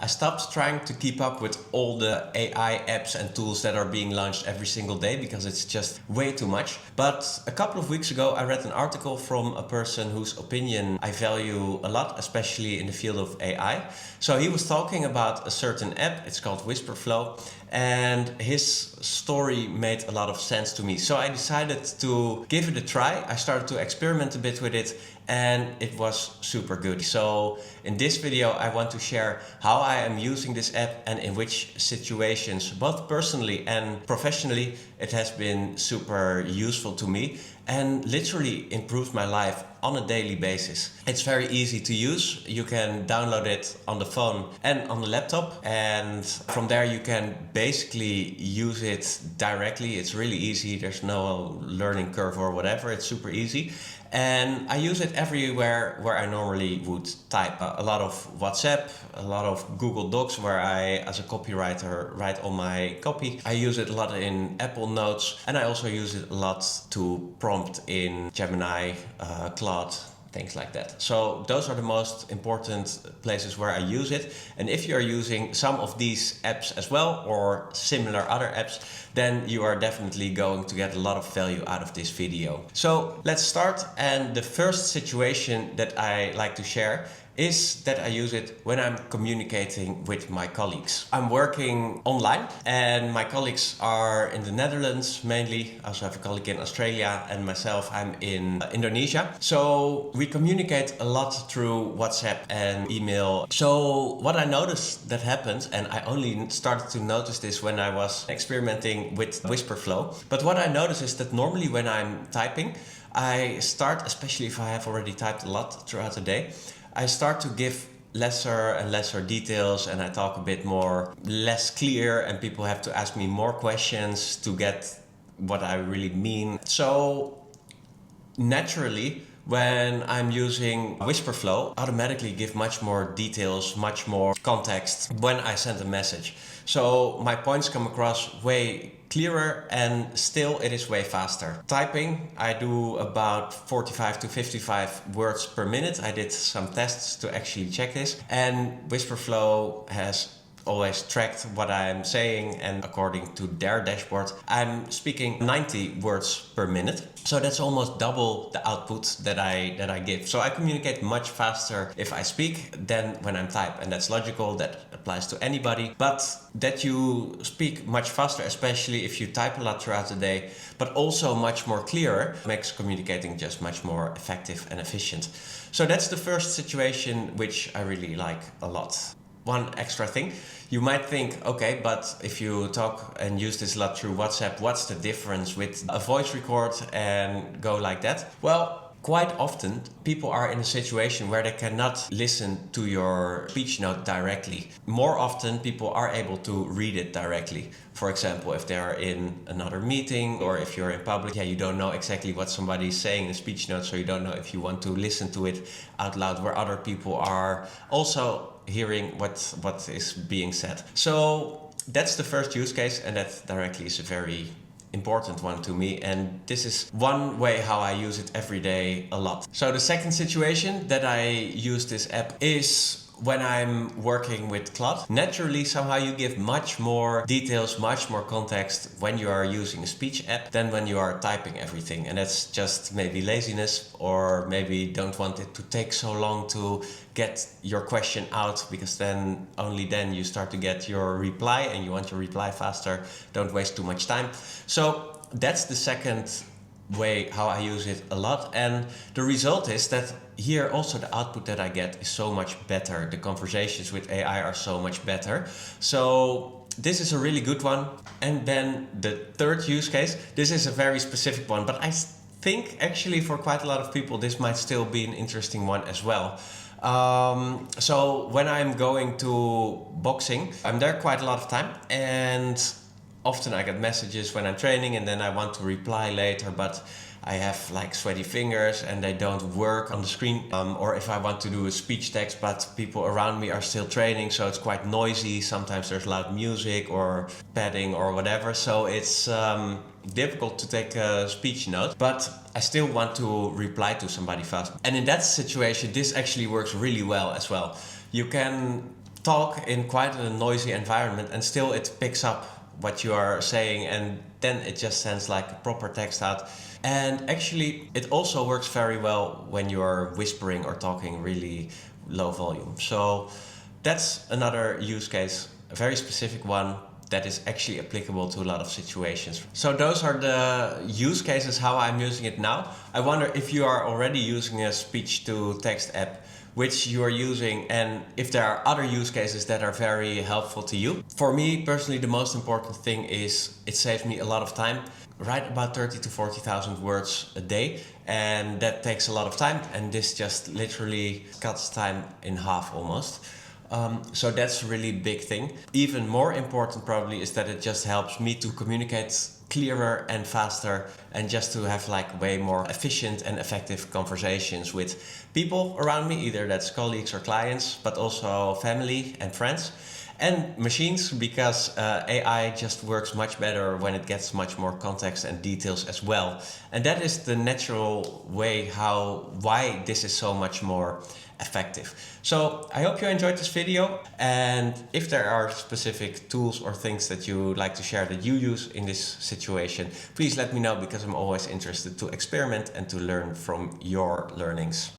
I stopped trying to keep up with all the AI apps and tools that are being launched every single day because it's just way too much. But a couple of weeks ago, I read an article from a person whose opinion I value a lot, especially in the field of AI. So he was talking about a certain app, it's called Wispr Flow, and his story made a lot of sense to me. So I decided to give it a try. I started to experiment a bit with it, and it was super good. So in this video, I want to share how I am using this app and in which situations, both personally and professionally, it has been super useful to me and literally improved my life on a daily basis. It's very easy to use. You can download it on the phone and on the laptop, and from there you can basically use it directly. It's really easy. There's no learning curve or whatever. It's super easy. And I use it everywhere where I normally would type. A lot of WhatsApp, a lot of Google Docs where I, as a copywriter, write all my copy. I use it a lot in Apple Notes, and I also use it a lot to prompt in Gemini, Claude, things like that. So those are the most important places where I use it. And if you're using some of these apps as well, or similar other apps, then you are definitely going to get a lot of value out of this video. So let's start. And the first situation that I like to share is that I use it when I'm communicating with my colleagues. I'm working online and my colleagues are in the Netherlands mainly. I also have a colleague in Australia, and myself, I'm in Indonesia. So we communicate a lot through WhatsApp and email. So what I noticed that happens, and I only started to notice this when I was experimenting with Wispr Flow, but what I noticed is that normally when I'm typing, I start, especially if I have already typed a lot throughout the day, I start to give lesser and lesser details, and I talk a bit more less clear, and people have to ask me more questions to get what I really mean. So naturally, when I'm using Wispr Flow, I automatically give much more details, much more context when I send a message. So my points come across way clearer, and still it is way faster. Typing, I do about 45 to 55 words per minute. I did some tests to actually check this, and Wispr Flow has always tracked what I'm saying, and according to their dashboard, I'm speaking 90 words per minute. So that's almost double the output that I give. So I communicate much faster if I speak than when I'm type, and that's logical. That applies to anybody. But that you speak much faster, especially if you type a lot throughout the day, but also much more clearer, makes communicating just much more effective and efficient. So that's the first situation which I really like a lot. One extra thing, you might think, okay, but if you talk and use this a lot through WhatsApp, what's the difference with a voice record and go like that? Well, quite often people are in a situation where they cannot listen to your speech note directly. More often people are able to read it directly. For example, if they are in another meeting, or if you're in public, you don't know exactly what somebody is saying in a speech note, so you don't know if you want to listen to it out loud where other people are also hearing what is being said. So that's the first use case, and that directly is a very important one to me, and this is one way how I use it every day a lot. So the second situation that I use this app is when I'm working with Claude. Naturally, somehow you give much more details, much more context when you are using a speech app than when you are typing everything. And that's just maybe laziness, or maybe don't want it to take so long to get your question out, because then only then you start to get your reply, and you want your reply faster. Don't waste too much time. So that's the second way how I use it a lot, and the result is that here also the output that I get is so much better. The conversations with AI are so much better. So this is a really good one. And then the third use case, this is a very specific one, but I think actually for quite a lot of people this might still be an interesting one as well. So when I'm going to boxing, I'm there quite a lot of time, and often I get messages when I'm training, and then I want to reply later, but I have like sweaty fingers and they don't work on the screen. Or if I want to do a speech text, but people around me are still training, so it's quite noisy. Sometimes there's loud music or padding or whatever. So it's difficult to take a speech note, but I still want to reply to somebody fast. And in that situation, this actually works really well as well. You can talk in quite a noisy environment and still it picks up what you are saying, and then it just sends like a proper text out. And actually it also works very well when you are whispering or talking really low volume. So that's another use case, a very specific one that is actually applicable to a lot of situations. So those are the use cases how I'm using it now. I wonder if you are already using a speech to text app, which you are using, and if there are other use cases that are very helpful to you. For me personally, the most important thing is it saves me a lot of time. Write about 30 to 40,000 words a day, and that takes a lot of time, and this just literally cuts time in half almost. So that's a really big thing. Even more important probably is that it just helps me to communicate clearer and faster, and just to have like way more efficient and effective conversations with people around me, either that's colleagues or clients, but also family and friends. And machines, because AI just works much better when it gets much more context and details as well. And that is the natural way why this is so much more effective. So I hope you enjoyed this video, and if there are specific tools or things that you would like to share that you use in this situation, please let me know, because I'm always interested to experiment and to learn from your learnings.